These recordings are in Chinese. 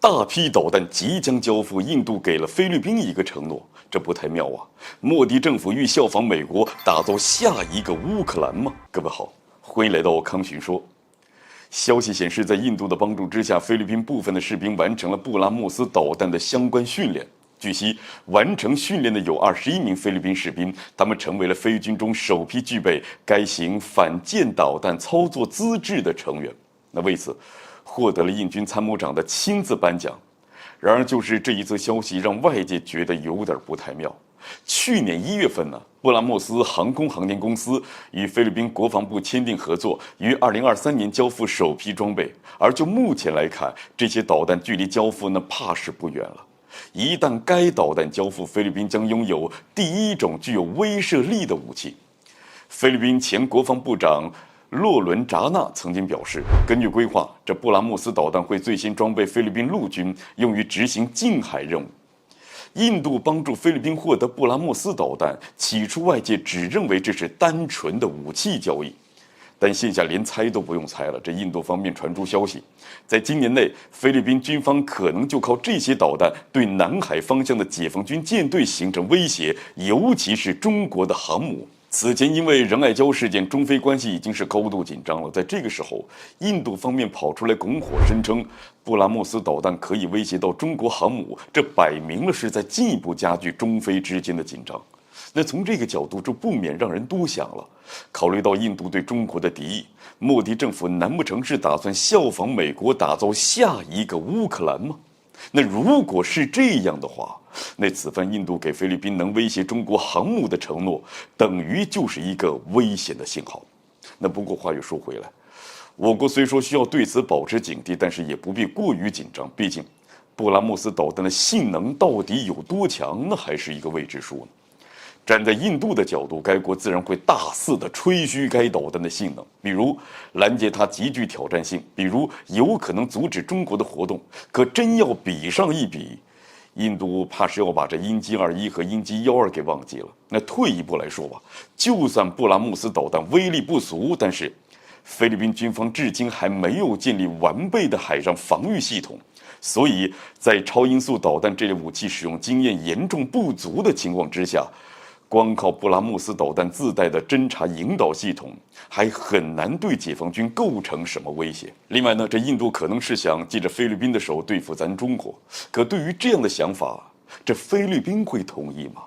大批导弹即将交付，印度给了菲律宾一个承诺，这不太妙啊！莫迪政府欲效仿美国，打造下一个乌克兰吗？各位好，欢迎来到康寻说。消息显示，在印度的帮助之下，菲律宾部分的士兵完成了布拉莫斯导弹的相关训练。据悉，完成训练的有21名菲律宾士兵，他们成为了菲军中首批具备该型反舰导弹操作资质的成员。那为此，获得了印军参谋长的亲自颁奖。然而，就是这一则消息让外界觉得有点不太妙。去年1月份呢，布拉莫斯航空航天公司与菲律宾国防部签订合作，于2023年交付首批装备。而就目前来看，这些导弹距离交付怕是不远了。一旦该导弹交付，菲律宾将拥有第一种具有威慑力的武器。菲律宾前国防部长洛伦扎纳曾经表示，根据规划，这布拉莫斯导弹会最先装备菲律宾陆军，用于执行近海任务。印度帮助菲律宾获得布拉莫斯导弹，起初外界只认为这是单纯的武器交易，但现在连猜都不用猜了。这印度方面传出消息，在今年内，菲律宾军方可能就靠这些导弹对南海方向的解放军舰队形成威胁，尤其是中国的航母。此前因为仁爱礁事件，中菲关系已经是高度紧张了。在这个时候，印度方面跑出来拱火，声称布拉莫斯导弹可以威胁到中国航母，这摆明了是在进一步加剧中菲之间的紧张。那从这个角度，就不免让人多想了。考虑到印度对中国的敌意，莫迪政府难不成是打算效仿美国，打造下一个乌克兰吗？那如果是这样的话，那此番印度给菲律宾能威胁中国航母的承诺，等于就是一个危险的信号。那不过话又说回来，我国虽说需要对此保持警惕，但是也不必过于紧张。毕竟，布拉莫斯导弹的性能到底有多强，那还是一个未知数呢。站在印度的角度，该国自然会大肆的吹嘘该导弹的性能，比如拦截它极具挑战性，比如有可能阻止中国的活动。可真要比上一比，印度怕是要把这鹰击21和鹰击12给忘记了。那退一步来说吧，就算布拉莫斯导弹威力不俗，但是菲律宾军方至今还没有建立完备的海上防御系统，所以在超音速导弹这类武器使用经验严重不足的情况之下，光靠布拉莫斯导弹自带的侦察引导系统，还很难对解放军构成什么威胁。另外呢，这印度可能是想借着菲律宾的手对付咱中国，可对于这样的想法，这菲律宾会同意吗？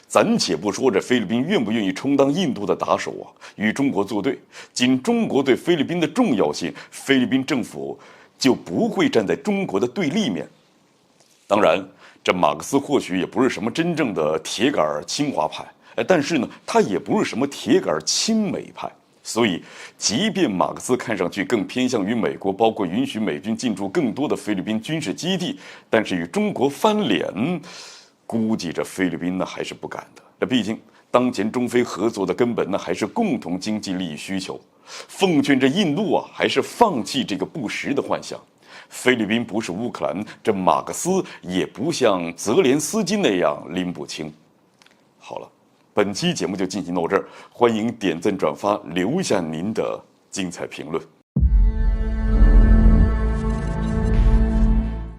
暂且不说这菲律宾愿不愿意充当印度的打手啊，与中国作对，仅中国对菲律宾的重要性，菲律宾政府就不会站在中国的对立面。当然，这马克思或许也不是什么真正的铁杆亲华派，但是呢，他也不是什么铁杆亲美派。所以，即便马克思看上去更偏向于美国，包括允许美军进驻更多的菲律宾军事基地，但是与中国翻脸，估计这菲律宾还是不敢的。这毕竟，当前中菲合作的根本还是共同经济利益需求。奉劝这印度还是放弃这个不实的幻想。菲律宾不是乌克兰，这马克思也不像泽连斯基那样拎不清。好了，本期节目就进行到这儿，欢迎点赞转发，留下您的精彩评论。